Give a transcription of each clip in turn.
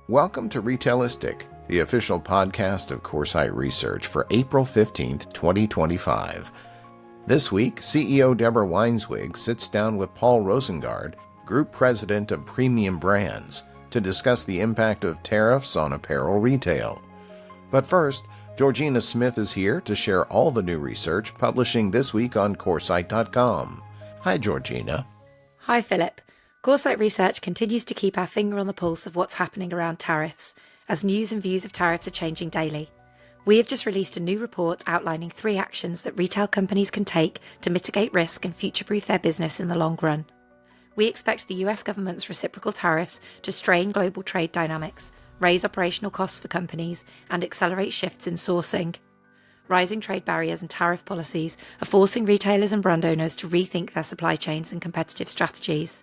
Welcome to Retailistic, the official podcast of Coresight Research for April 15th, 2025. This week, CEO Deborah Weinswig sits down with Paul Rosengard, Group President of Premium Brands, to discuss the impact of tariffs on apparel retail. But first, Georgina Smith is here to share all the new research publishing this week on Coresight.com. Hi, Georgina. Hi, Philip. Coresight Research continues to keep our finger on the pulse of what's happening around tariffs, as news and views of tariffs are changing daily. We have just released a new report outlining 3 actions that retail companies can take to mitigate risk and future-proof their business in the long run. We expect the US government's reciprocal tariffs to strain global trade dynamics, raise operational costs for companies, and accelerate shifts in sourcing. Rising trade barriers and tariff policies are forcing retailers and brand owners to rethink their supply chains and competitive strategies.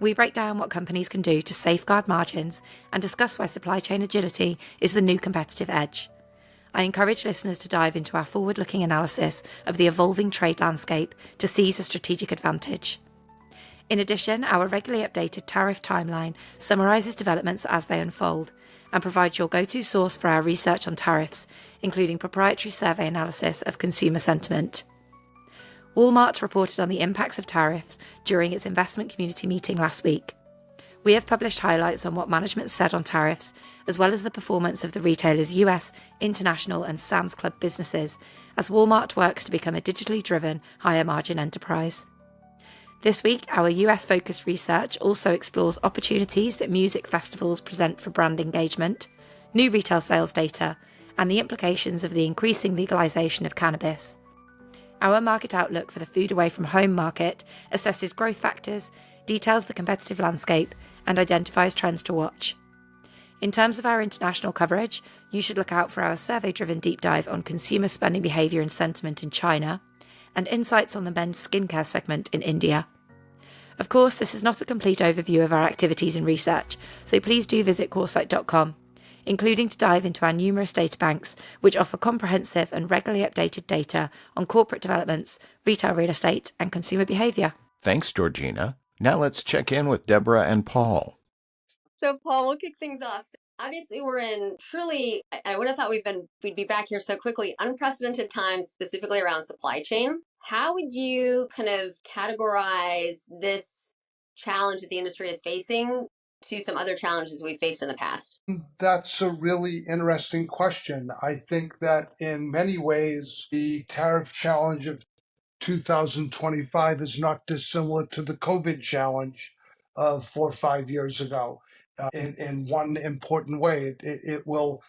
We break down what companies can do to safeguard margins and discuss why supply chain agility is the new competitive edge. I encourage listeners to dive into our forward-looking analysis of the evolving trade landscape to seize a strategic advantage. In addition, our regularly updated tariff timeline summarises developments as they unfold and provides your go-to source for our research on tariffs, including proprietary survey analysis of consumer sentiment. Walmart reported on the impacts of tariffs during its investment community meeting last week. We have published highlights on what management said on tariffs, as well as the performance of the retailer's US, international and Sam's Club businesses, as Walmart works to become a digitally driven, higher margin enterprise. This week, our US-focused research also explores opportunities that music festivals present for brand engagement, new retail sales data, and the implications of the increasing legalization of cannabis. Our market outlook for the food away from home market assesses growth factors, details the competitive landscape, and identifies trends to watch. In terms of our international coverage, you should look out for our survey-driven deep dive on consumer spending behaviour and sentiment in China, and insights on the men's skincare segment in India. Of course, this is not a complete overview of our activities and research, so please do visit Coresight.com, including to dive into our numerous databanks, which offer comprehensive and regularly updated data on corporate developments, retail real estate, and consumer behaviour. Thanks, Georgina. Now let's check in with Deborah and Paul. So, Paul, we'll kick things off. Obviously, we're in truly, I would have thought we'd be back here so quickly, unprecedented times, specifically around supply chain. How would you kind of categorize this challenge that the industry is facing to some other challenges we've faced in the past? That's a really interesting question. I think that in many ways, the tariff challenge of 2025 is not dissimilar to the COVID challenge of 4 or 5 years ago. In one important way, it will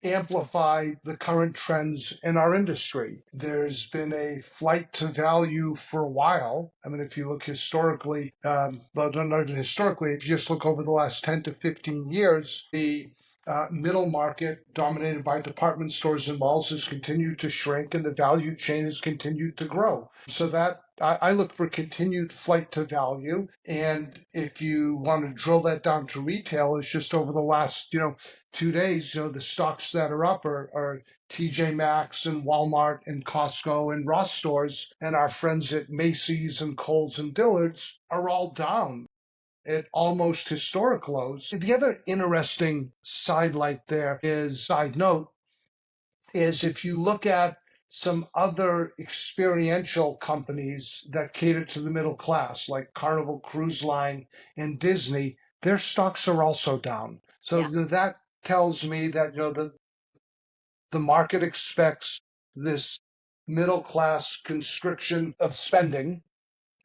amplify the current trends in our industry. There's been a flight to value for a while. I mean, if you look historically, not even historically, if you just look over the last 10 to 15 years, the middle market, dominated by department stores and malls, has continued to shrink, and the value chain has continued to grow. So that I look for continued flight to value. And if you want to drill that down to retail, it's just over the last 2 days, the stocks that are up are TJ Maxx and Walmart and Costco and Ross stores, and our friends at Macy's and Kohl's and Dillard's are all down at almost historic lows. The other interesting side note is if you look at some other experiential companies that cater to the middle class, like Carnival Cruise Line and Disney, their stocks are also down. So that tells me that the market expects this middle class constriction of spending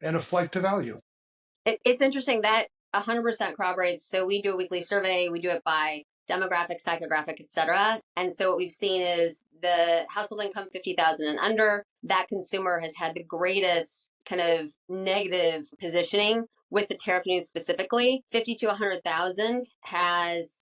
and a flight to value. It's interesting that 100% corroborates. So we do a weekly survey. We do it by demographic, psychographic, etc. And so what we've seen is the household income 50,000 and under, that consumer has had the greatest kind of negative positioning with the tariff news specifically. 50 to 100,000 has,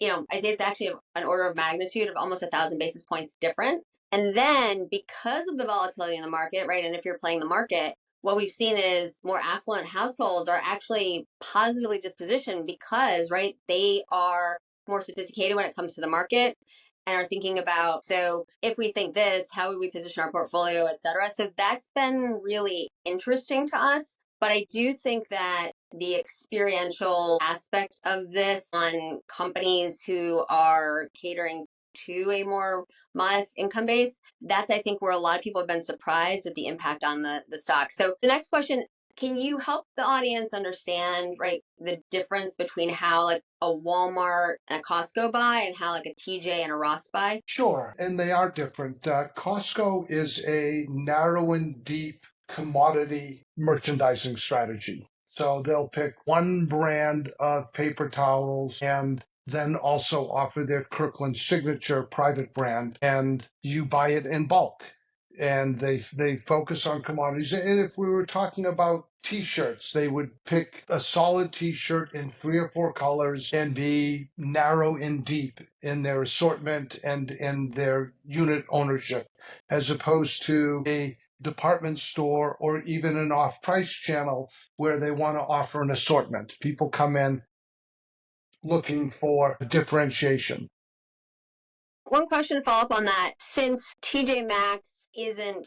I say it's actually an order of magnitude of almost 1,000 basis points different. And then because of the volatility in the market, right, and if you're playing the market, what we've seen is more affluent households are actually positively dispositioned because, right, they are more sophisticated when it comes to the market and are thinking about, so if we think this, how would we position our portfolio, et cetera. So that's been really interesting to us. But I do think that the experiential aspect of this on companies who are catering to a more modest income base. That's, I think, where a lot of people have been surprised at the impact on the stock. So the next question, can you help the audience understand, right, the difference between how like a Walmart and a Costco buy and how like a TJ and a Ross buy? Sure, and they are different. Costco is a narrow and deep commodity merchandising strategy. So they'll pick one brand of paper towels and then also offer their Kirkland Signature private brand, and you buy it in bulk. And they focus on commodities. And if we were talking about t-shirts, they would pick a solid t-shirt in 3 or 4 colors and be narrow and deep in their assortment and in their unit ownership, as opposed to a department store or even an off-price channel where they want to offer an assortment. People come in looking for differentiation. One question to follow up on that, since TJ Maxx isn't,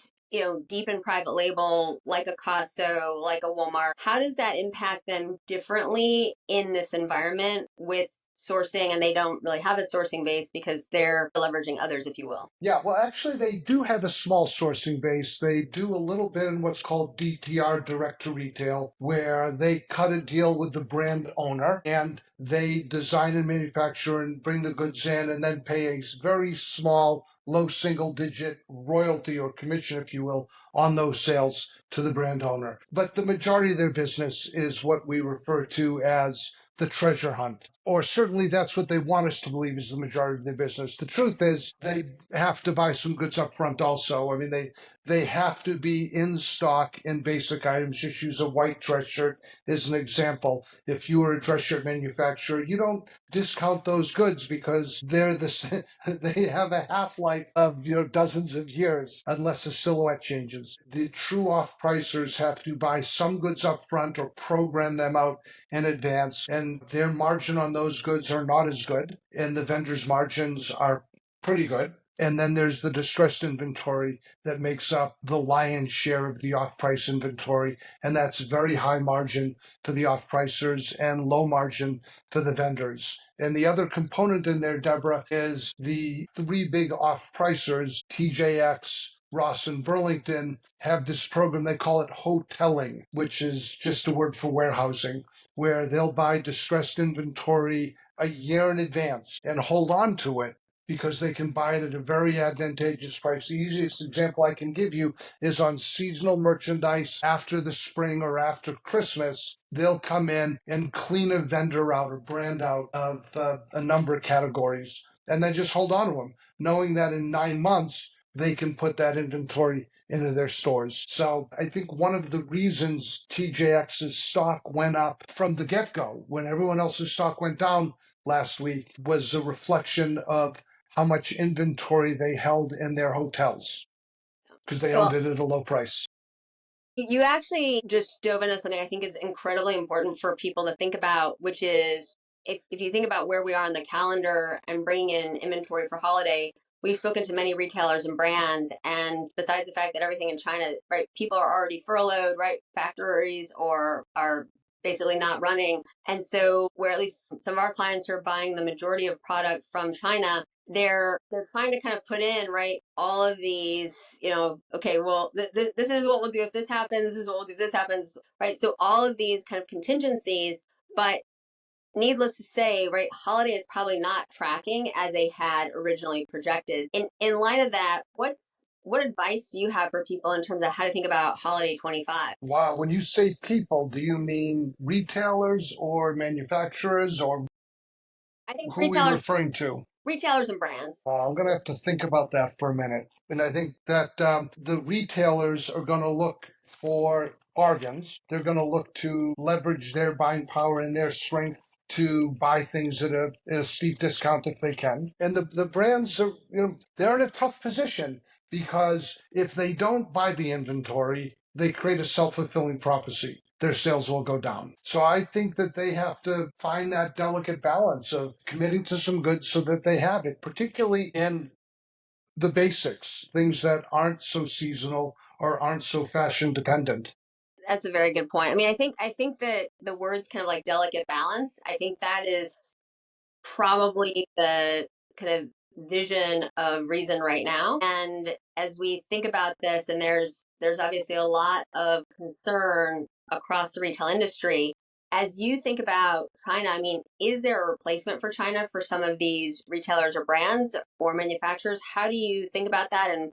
deep in private label like a Costco, like a Walmart, how does that impact them differently in this environment with sourcing, and they don't really have a sourcing base because they're leveraging others, if you will? Yeah, well, actually, they do have a small sourcing base. They do a little bit in what's called DTR, direct to retail, where they cut a deal with the brand owner and they design and manufacture and bring the goods in and then pay a very small, low single digit royalty or commission, if you will, on those sales to the brand owner. But the majority of their business is what we refer to as the treasure hunt, or certainly that's what they want us to believe is the majority of their business. The truth is they have to buy some goods up front also. I mean, they have to be in stock in basic items. Just use a white dress shirt as an example. If you are a dress shirt manufacturer, you don't discount those goods because they have a half-life of dozens of years unless the silhouette changes. The true off-pricers have to buy some goods up front or program them out in advance, and their margin on those goods are not as good, and the vendors' margins are pretty good. And then there's the distressed inventory that makes up the lion's share of the off-price inventory, and that's very high margin for the off-pricers and low margin for the vendors. And the other component in there, Deborah, is the 3 big off-pricers, TJX, Ross, and Burlington, have this program, they call it hoteling, which is just a word for warehousing, where they'll buy distressed inventory a year in advance and hold on to it because they can buy it at a very advantageous price. The easiest example I can give you is on seasonal merchandise after the spring or after Christmas. They'll come in and clean a vendor out or brand out of a number of categories and then just hold on to them, knowing that in 9 months they can put that inventory into their stores. So I think one of the reasons TJX's stock went up from the get-go, when everyone else's stock went down last week, was a reflection of how much inventory they held in their hotels because they owned it at a low price. You actually just dove into something I think is incredibly important for people to think about, which is if you think about where we are on the calendar and bringing in inventory for holiday, we've spoken to many retailers and brands, and besides the fact that everything in China, right, people are already furloughed, right, factories or are basically not running. And so where at least some of our clients who are buying the majority of product from China, they're trying to kind of put in, right, all of these, okay, well, this is what we'll do if this happens, this is what we'll do if this happens, right? So all of these kind of contingencies, but needless to say, right, holiday is probably not tracking as they had originally projected. In light of that, what advice do you have for people in terms of how to think about holiday 25? Wow, when you say people, do you mean retailers or manufacturers, or I think who are we referring to? Retailers and brands. I'm going to have to think about that for a minute. And I think that the retailers are going to look for bargains. They're going to look to leverage their buying power and their strength to buy things at a steep discount if they can. And the brands are, they're in a tough position because if they don't buy the inventory, they create a self-fulfilling prophecy. Their sales will go down. So I think that they have to find that delicate balance of committing to some goods so that they have it, particularly in the basics, things that aren't so seasonal or aren't so fashion dependent. That's a very good point. I mean, I think that the words kind of like delicate balance, I think that is probably the kind of vision of reason right now. And as we think about this, and there's obviously a lot of concern across the retail industry. As you think about China, I mean, is there a replacement for China for some of these retailers or brands or manufacturers? How do you think about that, and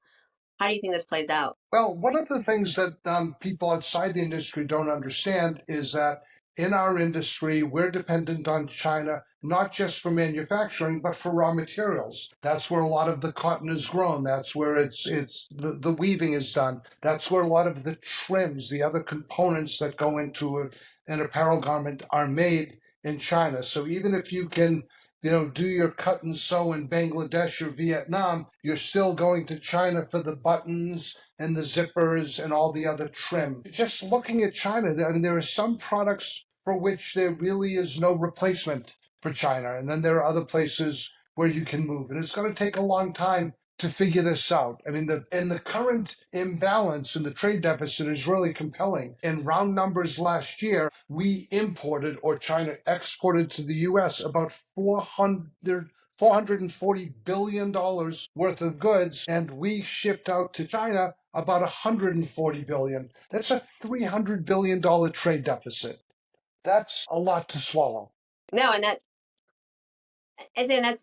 how do you think this plays out? Well, one of the things that people outside the industry don't understand is that in our industry, we're dependent on China, not just for manufacturing, but for raw materials. That's where a lot of the cotton is grown. That's where the weaving is done. That's where a lot of the trims, the other components that go into an apparel garment are made in China. So even if you can do your cut and sew in Bangladesh or Vietnam, you're still going to China for the buttons and the zippers and all the other trim. Just looking at China, I mean, there are some products for which there really is no replacement for China. And then there are other places where you can move. And it's going to take a long time to figure this out. I mean, the current imbalance in the trade deficit is really compelling. In round numbers last year, we imported, or China exported to the U.S. about $440 billion worth of goods, and we shipped out to China about $140 billion. That's a $300 billion trade deficit. That's a lot to swallow. No, and that's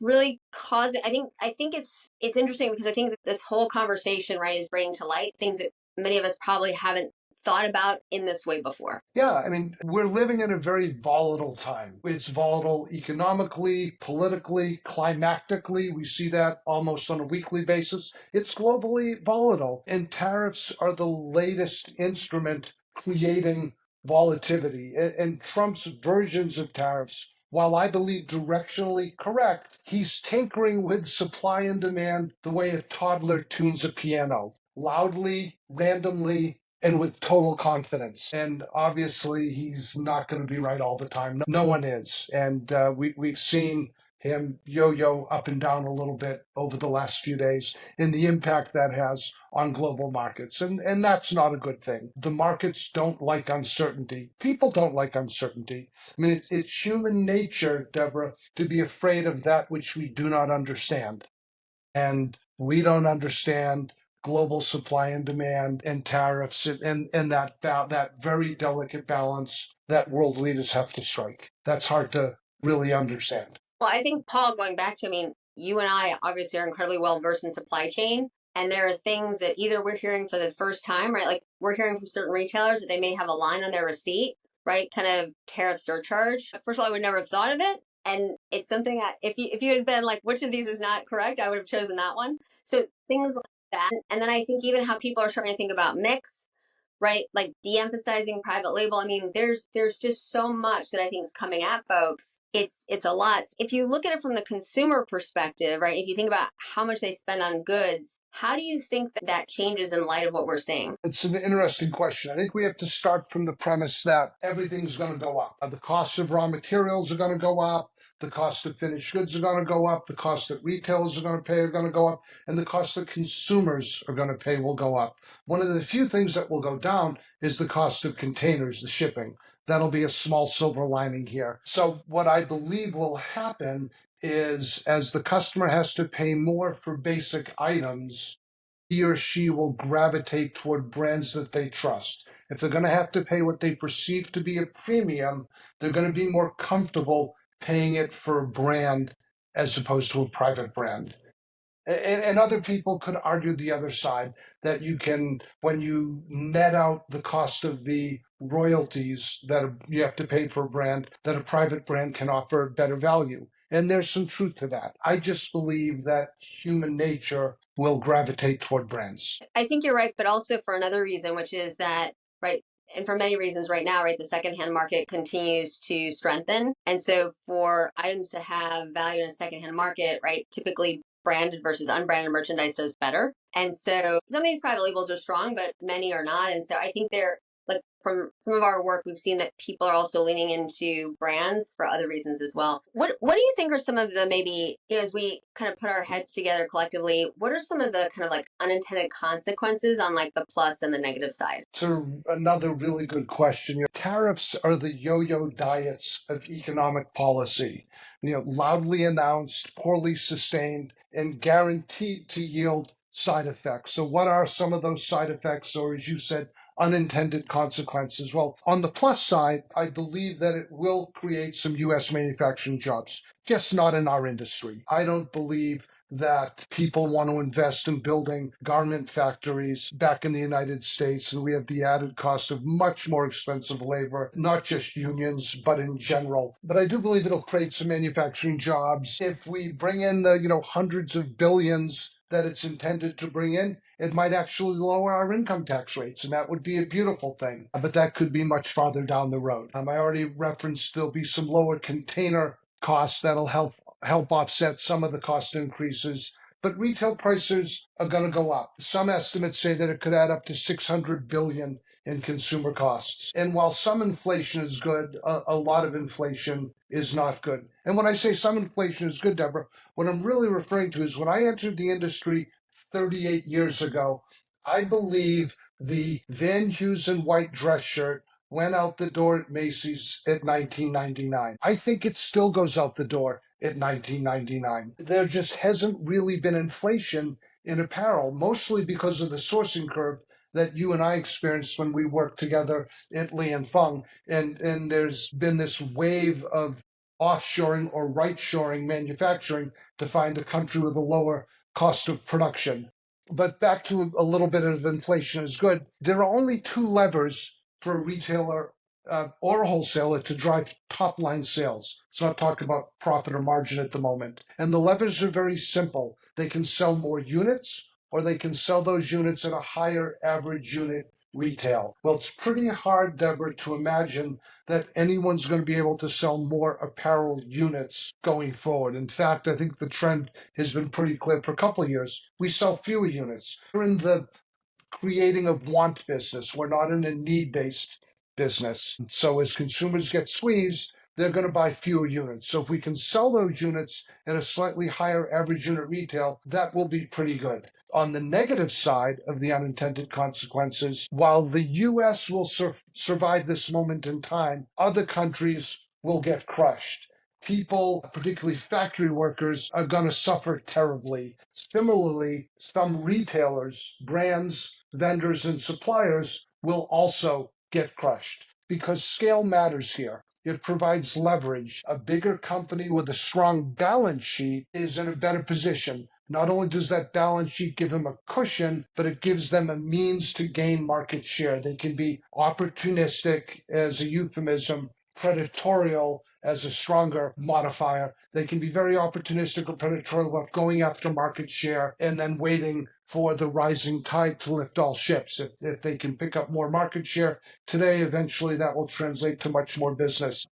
really causing. I think it's interesting because I think that this whole conversation, right, is bringing to light things that many of us probably haven't thought about in this way before. Yeah, I mean, we're living in a very volatile time. It's volatile economically, politically, climatically. We see that almost on a weekly basis. It's globally volatile, and tariffs are the latest instrument creating volatility. And Trump's versions of tariffs, while I believe directionally correct, he's tinkering with supply and demand the way a toddler tunes a piano, loudly, randomly, and with total confidence. And obviously, he's not going to be right all the time. No one is. And we've seen him yo-yo up and down a little bit over the last few days and the impact that has on global markets. And that's not a good thing. The markets don't like uncertainty. People don't like uncertainty. I mean, it's human nature, Deborah, to be afraid of that which we do not understand. And we don't understand global supply and demand and tariffs and that very delicate balance that world leaders have to strike. That's hard to really understand. Well, I think, Paul, going back to, I mean, you and I obviously are incredibly well versed in supply chain. And there are things that either we're hearing for the first time, right? Like we're hearing from certain retailers that they may have a line on their receipt, right? Kind of tariff surcharge. First of all, I would never have thought of it. And it's something that if you had been like, which of these is not correct, I would have chosen that one. So things like that. And then I think even how people are starting to think about mix, right? Like de-emphasizing private label. I mean, there's just so much that I think is coming at folks. It's a lot. If you look at it from the consumer perspective, right? If you think about how much they spend on goods, how do you think that changes in light of what we're seeing? It's an interesting question. I think we have to start from the premise that everything's going to go up. The cost of raw materials are going to go up. The cost of finished goods are going to go up. The cost that retailers are going to pay are going to go up. And the cost that consumers are going to pay will go up. One of the few things that will go down is the cost of containers, the shipping. That'll be a small silver lining here. So what I believe will happen is as the customer has to pay more for basic items, he or she will gravitate toward brands that they trust. If they're going to have to pay what they perceive to be a premium, they're going to be more comfortable paying it for a brand as opposed to a private brand. And other people could argue the other side, that you can, when you net out the cost of the royalties that you have to pay for a brand, that a private brand can offer better value. And there's some truth to that. I just believe that human nature will gravitate toward brands. I think you're right, but also for another reason, which is that, right, and for many reasons right now, right, the secondhand market continues to strengthen. And so for items to have value in a secondhand market, right, typically branded versus unbranded merchandise does better. And so some of these private labels are strong, but many are not. And so I think Like from some of our work, we've seen that people are also leaning into brands for other reasons as well. What do you think are some of the maybe, as we kind of put our heads together collectively, what are some of the kind of like unintended consequences on like the plus and the negative side? So another really good question. Tariffs are the yo-yo diets of economic policy. Loudly announced, poorly sustained, and guaranteed to yield side effects. So what are some of those side effects, or as you said, unintended consequences? Well, on the plus side, I believe that it will create some U.S. manufacturing jobs, just not in our industry. I don't believe that people want to invest in building garment factories back in the United States, and we have the added cost of much more expensive labor, not just unions, but in general. But I do believe it'll create some manufacturing jobs. If we bring in the, hundreds of billions that it's intended to bring in, it might actually lower our income tax rates, and that would be a beautiful thing. But that could be much farther down the road. I already referenced there'll be some lower container costs that'll help offset some of the cost increases. But retail prices are going to go up. Some estimates say that it could add up to $600 billion in consumer costs. And while some inflation is good, a lot of inflation is not good. And when I say some inflation is good, Deborah, what I'm really referring to is when I entered the industry 38 years ago, I believe the Van Heusen white dress shirt went out the door at Macy's at 1999. I think it still goes out the door at 1999. There just hasn't really been inflation in apparel, mostly because of the sourcing curve that you and I experienced when we worked together at Li and Fung. And there's been this wave of offshoring or right-shoring manufacturing to find a country with a lower cost of production. But back to a little bit of inflation is good. There are only two levers for a retailer or a wholesaler to drive top-line sales. Let's not talk about profit or margin at the moment. And the levers are very simple. They can sell more units, or they can sell those units at a higher average unit retail. Well, it's pretty hard, Deborah, to imagine that anyone's going to be able to sell more apparel units going forward. In fact, I think the trend has been pretty clear for a couple of years. We sell fewer units. We're in the creating a want business. We're not in a need-based business. So as consumers get squeezed, they're going to buy fewer units. So if we can sell those units at a slightly higher average unit retail, that will be pretty good. On the negative side of the unintended consequences, while the U.S. will survive this moment in time, other countries will get crushed. People, particularly factory workers, are going to suffer terribly. Similarly, some retailers, brands, vendors, and suppliers will also get crushed because scale matters here. It provides leverage. A bigger company with a strong balance sheet is in a better position. Not only does that balance sheet give them a cushion, but it gives them a means to gain market share. They can be opportunistic as a euphemism, predatorial as a stronger modifier. They can be very opportunistic or predatorial about going after market share and then waiting for the rising tide to lift all ships. If they can pick up more market share today, eventually that will translate to much more business.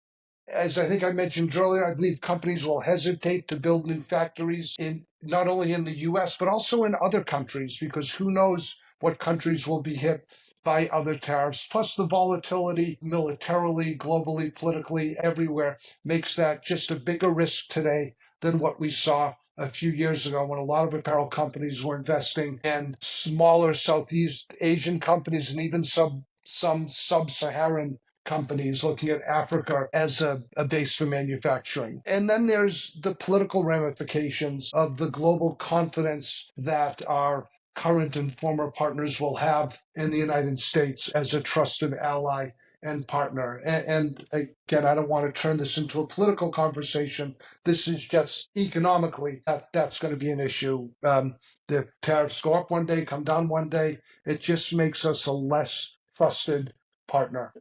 As I think I mentioned earlier, I believe companies will hesitate to build new factories not only in the U.S., but also in other countries, because who knows what countries will be hit by other tariffs. Plus the volatility militarily, globally, politically, everywhere makes that just a bigger risk today than what we saw a few years ago when a lot of apparel companies were investing in smaller Southeast Asian companies and even some sub-Saharan companies looking at Africa as a base for manufacturing. And then there's the political ramifications of the global confidence that our current and former partners will have in the United States as a trusted ally and partner. And again, I don't want to turn this into a political conversation. This is just economically, that's going to be an issue. The tariffs go up one day, come down one day. It just makes us a less trusted partner.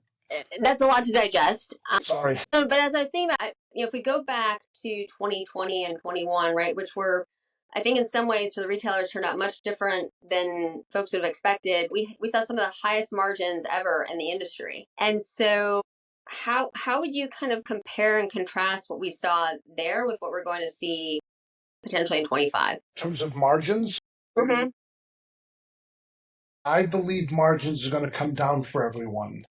That's a lot to digest. Sorry. But as I was thinking about, if we go back to 2020 and 21, right, which were, I think in some ways for the retailers turned out much different than folks would have expected. We saw some of the highest margins ever in the industry. And so how would you kind of compare and contrast what we saw there with what we're going to see potentially in 25? In terms of margins? Mm-hmm. I believe margins are going to come down for everyone.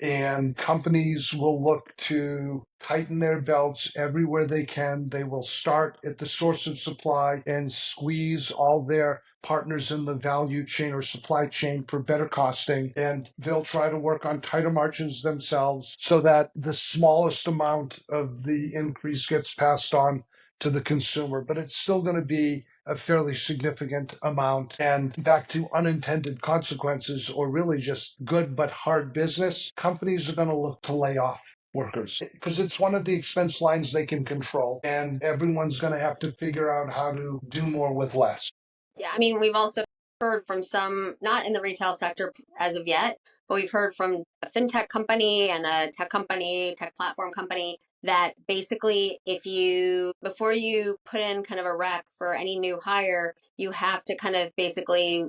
And companies will look to tighten their belts everywhere they can. They will start at the source of supply and squeeze all their partners in the value chain or supply chain for better costing. And they'll try to work on tighter margins themselves so that the smallest amount of the increase gets passed on to the consumer. But it's still going to be a fairly significant amount. And back to unintended consequences, or really just good but hard business, companies are going to look to lay off workers because it's one of the expense lines they can control, and everyone's going to have to figure out how to do more with less. Yeah, I mean, we've also heard from some, not in the retail sector as of yet, but we've heard from a fintech company and a tech platform company, that basically before you put in kind of a rec for any new hire, you have to kind of basically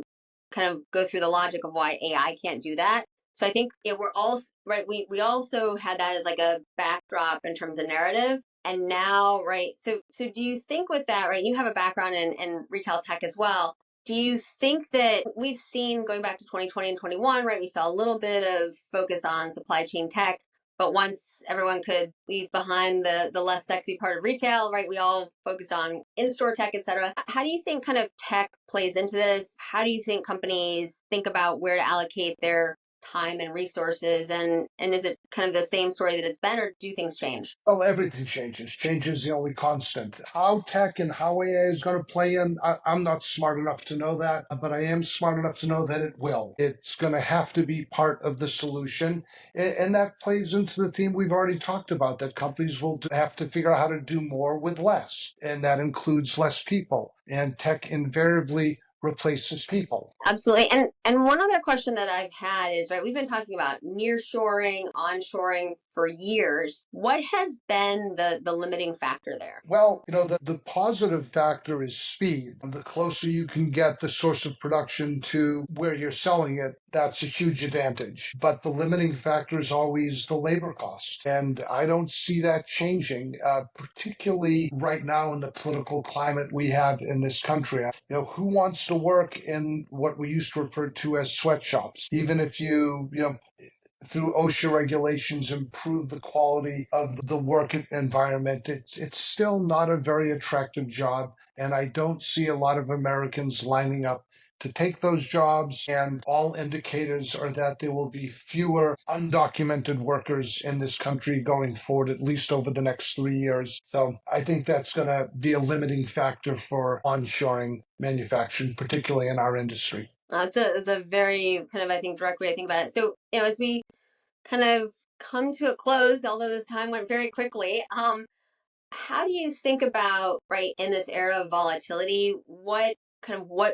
kind of go through the logic of why AI can't do that. So I think we're all right. We also had that as like a backdrop in terms of narrative. And now, right, so do you think with that, right, you have a background in retail tech as well. Do you think that we've seen going back to 2020 and 21, right, we saw a little bit of focus on supply chain tech, but once everyone could leave behind the less sexy part of retail, right, we all focused on in-store tech, et cetera. How do you think kind of tech plays into this? How do you think companies think about where to allocate their time and resources, and is it kind of the same story that it's been, or do things change? Well, everything changes. Change is the only constant. How tech and how AI is going to play in, I'm not smart enough to know that, but I am smart enough to know that it will. It's going to have to be part of the solution. And that plays into the theme we've already talked about, that companies will have to figure out how to do more with less. And that includes less people. And tech invariably replaces people. Absolutely. And one other question that I've had is, right, we've been talking about nearshoring, onshoring for years. What has been the limiting factor there? Well, the positive factor is speed. The closer you can get the source of production to where you're selling it, that's a huge advantage. But the limiting factor is always the labor cost. And I don't see that changing, particularly right now in the political climate we have in this country. Who wants to work in what we used to refer to as sweatshops? Even if you through OSHA regulations, improve the quality of the work environment, it's still not a very attractive job. And I don't see a lot of Americans lining up to take those jobs. And all indicators are that there will be fewer undocumented workers in this country going forward, at least over the next 3 years. So I think that's going to be a limiting factor for onshoring manufacturing, particularly in our industry. It's a very kind of, I think, direct way to think about it. So, as we kind of come to a close, although this time went very quickly, how do you think about, right, in this era of volatility, what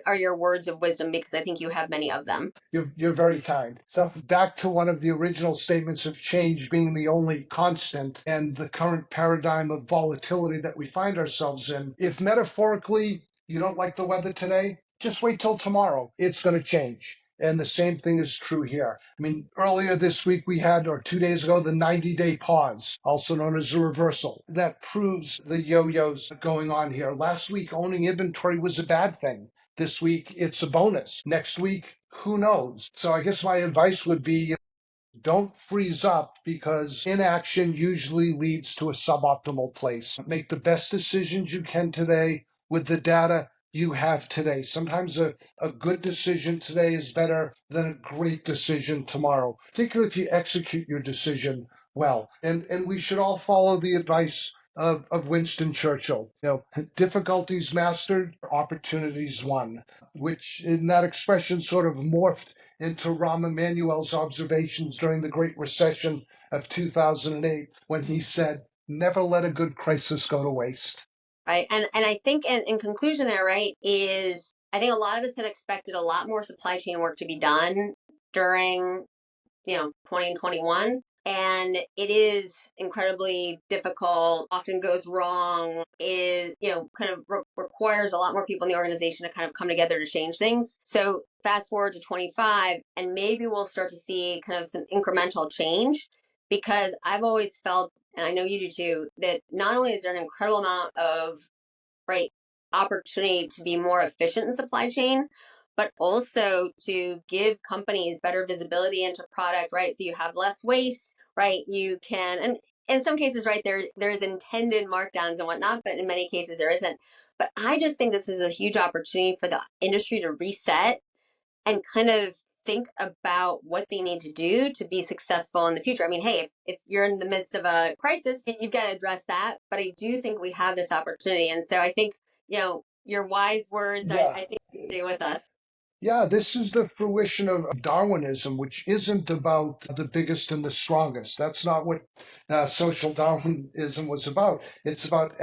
are your words of wisdom? Because I think you have many of them. You're very kind. So back to one of the original statements of change being the only constant and the current paradigm of volatility that we find ourselves in. If metaphorically you don't like the weather today, just wait till tomorrow. It's going to change. And the same thing is true here. I mean, earlier this week we had, or 2 days ago, the 90-day pause, also known as a reversal. That proves the yo-yos going on here. Last week, owning inventory was a bad thing. This week, it's a bonus. Next week, who knows? So I guess my advice would be, don't freeze up, because inaction usually leads to a suboptimal place. Make the best decisions you can today with the data you have today. Sometimes a good decision today is better than a great decision tomorrow, particularly if you execute your decision well. And we should all follow the advice of Winston Churchill. Difficulties mastered, opportunities won, which in that expression sort of morphed into Rahm Emanuel's observations during the Great Recession of 2008, when he said, "Never let a good crisis go to waste." Right. And I think in conclusion there, right, is I think a lot of us had expected a lot more supply chain work to be done during, 2021. And it is incredibly difficult, often goes wrong, kind of requires a lot more people in the organization to kind of come together to change things. So fast forward to 25, and maybe we'll start to see kind of some incremental change, because I've always felt, and I know you do too, that not only is there an incredible amount of, right, opportunity to be more efficient in supply chain, but also to give companies better visibility into product, right? So you have less waste, right? You can, and in some cases, right, there's intended markdowns and whatnot, but in many cases there isn't. But I just think this is a huge opportunity for the industry to reset and kind of think about what they need to do to be successful in the future. I mean, hey, if you're in the midst of a crisis, you've got to address that. But I do think we have this opportunity. And so I think, your wise words, Yeah. I think stay with us. Yeah, this is the fruition of Darwinism, which isn't about the biggest and the strongest. That's not what social Darwinism was about. It's about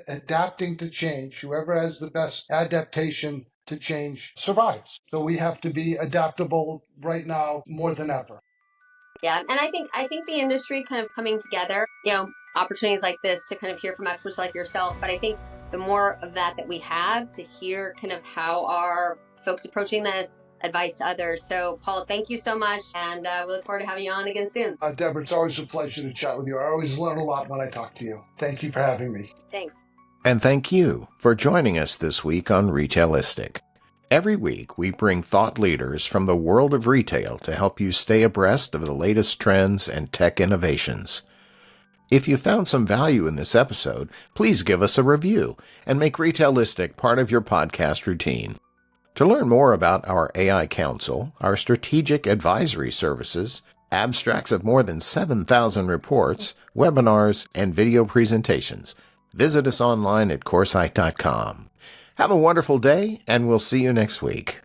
adapting to change. Whoever has the best adaptation to change survives. So we have to be adaptable right now more than ever. Yeah, and I think the industry kind of coming together, opportunities like this to kind of hear from experts like yourself. But I think the more of that we have to hear kind of how are folks approaching this, advice to others. So Paul, thank you so much, and we look forward to having you on again soon. Deborah, it's always a pleasure to chat with you. I always learn a lot when I talk to you. Thank you for having me. Thanks. And thank you for joining us this week on Retailistic. Every week, we bring thought leaders from the world of retail to help you stay abreast of the latest trends and tech innovations. If you found some value in this episode, please give us a review and make Retailistic part of your podcast routine. To learn more about our AI Council, our strategic advisory services, abstracts of more than 7,000 reports, webinars, and video presentations, visit us online at Coresight.com. Have a wonderful day, and we'll see you next week.